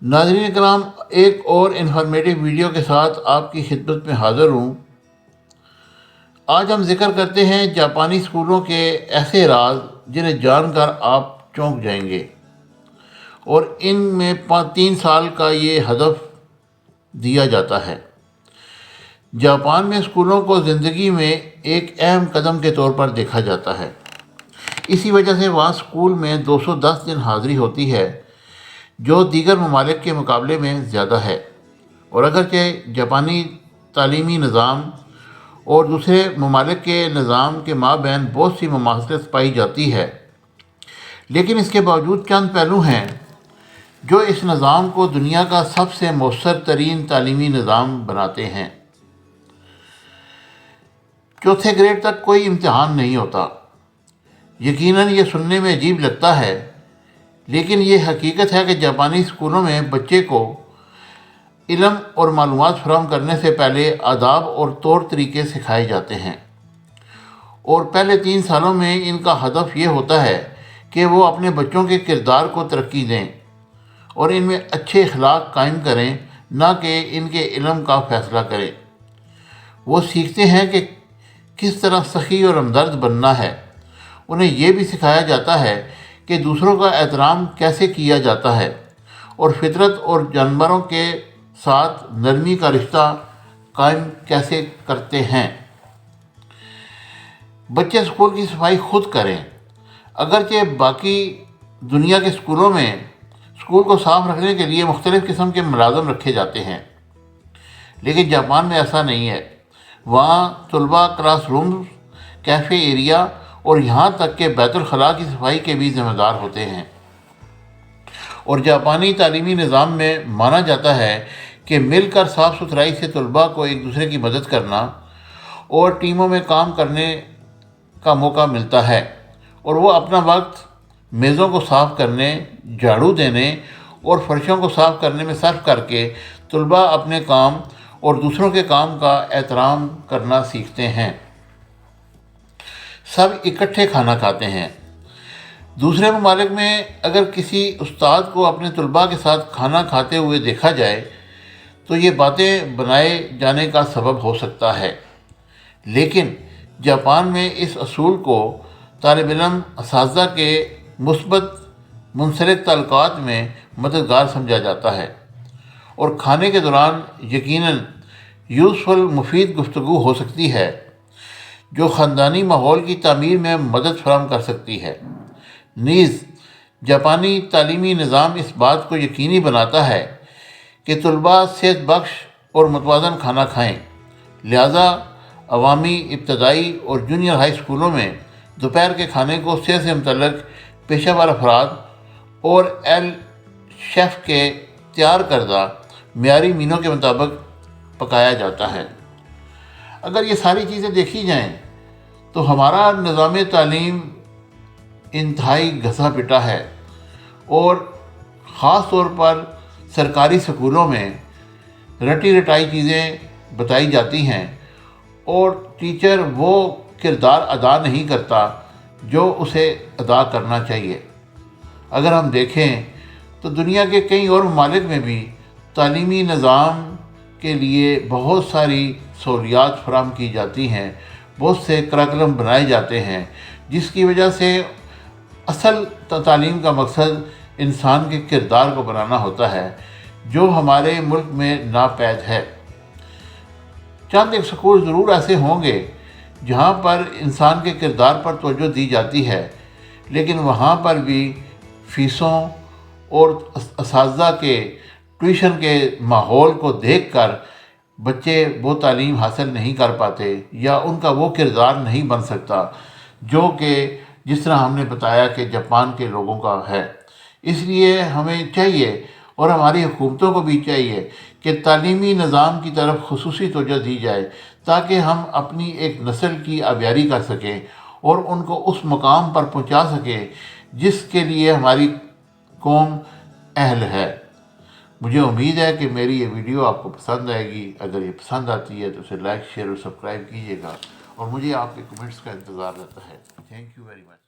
ناظرین کرام، ایک اور انفارمیٹیو ویڈیو کے ساتھ آپ کی خدمت میں حاضر ہوں۔ آج ہم ذکر کرتے ہیں جاپانی اسکولوں کے ایسے راز جنہیں جان کر آپ چونک جائیں گے، اور ان میں 3 سال کا یہ ہدف دیا جاتا ہے۔ جاپان میں اسکولوں کو زندگی میں ایک اہم قدم کے طور پر دیکھا جاتا ہے۔ اسی وجہ سے وہاں اسکول میں 210 دن حاضری ہوتی ہے، جو دیگر ممالک کے مقابلے میں زیادہ ہے۔ اور اگرچہ جاپانی تعلیمی نظام اور دوسرے ممالک کے نظام کے مابین بہت سی مماثلت پائی جاتی ہے، لیکن اس کے باوجود چند پہلو ہیں جو اس نظام کو دنیا کا سب سے مؤثر ترین تعلیمی نظام بناتے ہیں۔ چوتھے گریڈ تک کوئی امتحان نہیں ہوتا۔ یقیناً یہ سننے میں عجیب لگتا ہے، لیکن یہ حقیقت ہے کہ جاپانی اسکولوں میں بچے کو علم اور معلومات فراہم کرنے سے پہلے آداب اور طور طریقے سکھائے جاتے ہیں، اور پہلے 3 سالوں میں ان کا ہدف یہ ہوتا ہے کہ وہ اپنے بچوں کے کردار کو ترقی دیں اور ان میں اچھے اخلاق قائم کریں، نہ کہ ان کے علم کا فیصلہ کریں۔ وہ سیکھتے ہیں کہ کس طرح سخی اور ہمدرد بننا ہے۔ انہیں یہ بھی سکھایا جاتا ہے کہ دوسروں کا احترام کیسے کیا جاتا ہے اور فطرت اور جانوروں کے ساتھ نرمی کا رشتہ قائم کیسے کرتے ہیں۔ بچے اسکول کی صفائی خود کریں۔ اگرچہ باقی دنیا کے اسکولوں میں اسکول کو صاف رکھنے کے لیے مختلف قسم کے ملازم رکھے جاتے ہیں، لیکن جاپان میں ایسا نہیں ہے۔ وہاں طلباء کلاس رومز، کیفے ایریا اور یہاں تک کہ بیت الخلاء کی صفائی کے بھی ذمہ دار ہوتے ہیں۔ اور جاپانی تعلیمی نظام میں مانا جاتا ہے کہ مل کر صاف ستھرائی سے طلباء کو ایک دوسرے کی مدد کرنا اور ٹیموں میں کام کرنے کا موقع ملتا ہے، اور وہ اپنا وقت میزوں کو صاف کرنے، جھاڑو دینے اور فرشوں کو صاف کرنے میں صرف کر کے طلباء اپنے کام اور دوسروں کے کام کا احترام کرنا سیکھتے ہیں۔ سب اکٹھے کھانا کھاتے ہیں۔ دوسرے ممالک میں اگر کسی استاد کو اپنے طلباء کے ساتھ کھانا کھاتے ہوئے دیکھا جائے تو یہ باتیں بنائے جانے کا سبب ہو سکتا ہے، لیکن جاپان میں اس اصول کو طالب علم اساتذہ کے مثبت منسلک تعلقات میں مددگار سمجھا جاتا ہے، اور کھانے کے دوران یقیناً یوزفل مفید گفتگو ہو سکتی ہے جو خاندانی ماحول کی تعمیر میں مدد فراہم کر سکتی ہے۔ نیز جاپانی تعلیمی نظام اس بات کو یقینی بناتا ہے کہ طلباء صحت بخش اور متوازن کھانا کھائیں، لہذا عوامی، ابتدائی اور جونیئر ہائی اسکولوں میں دوپہر کے کھانے کو صحت سے متعلق پیشہ ور افراد اور شیف کے تیار کردہ معیاری مینو کے مطابق پکایا جاتا ہے۔ اگر یہ ساری چیزیں دیکھی جائیں تو ہمارا نظام تعلیم انتہائی گھسا پٹا ہے، اور خاص طور پر سرکاری سکولوں میں رٹی رٹائی چیزیں بتائی جاتی ہیں، اور ٹیچر وہ کردار ادا نہیں کرتا جو اسے ادا کرنا چاہیے۔ اگر ہم دیکھیں تو دنیا کے کئی اور ممالک میں بھی تعلیمی نظام کے لیے بہت ساری سہولیات فراہم کی جاتی ہیں، بہت سے کریکولم بنائے جاتے ہیں، جس کی وجہ سے اصل تعلیم کا مقصد انسان کے کردار کو بنانا ہوتا ہے، جو ہمارے ملک میں ناپید ہے۔ چند ایک سکول ضرور ایسے ہوں گے جہاں پر انسان کے کردار پر توجہ دی جاتی ہے، لیکن وہاں پر بھی فیسوں اور اساتذہ کے ٹیوشن کے ماحول کو دیکھ کر بچے وہ تعلیم حاصل نہیں کر پاتے، یا ان کا وہ کردار نہیں بن سکتا جو کہ جس طرح ہم نے بتایا کہ جاپان کے لوگوں کا ہے۔ اس لیے ہمیں چاہیے، اور ہماری حکومتوں کو بھی چاہیے، کہ تعلیمی نظام کی طرف خصوصی توجہ دی جائے، تاکہ ہم اپنی ایک نسل کی آبیاری کر سکیں اور ان کو اس مقام پر پہنچا سکیں جس کے لیے ہماری قوم اہل ہے۔ مجھے امید ہے کہ میری یہ ویڈیو آپ کو پسند آئے گی۔ اگر یہ پسند آتی ہے تو اسے لائک، شیئر اور سبسکرائب کیجیے گا، اور مجھے آپ کے کمنٹس کا انتظار رہتا ہے۔ Thank you very much.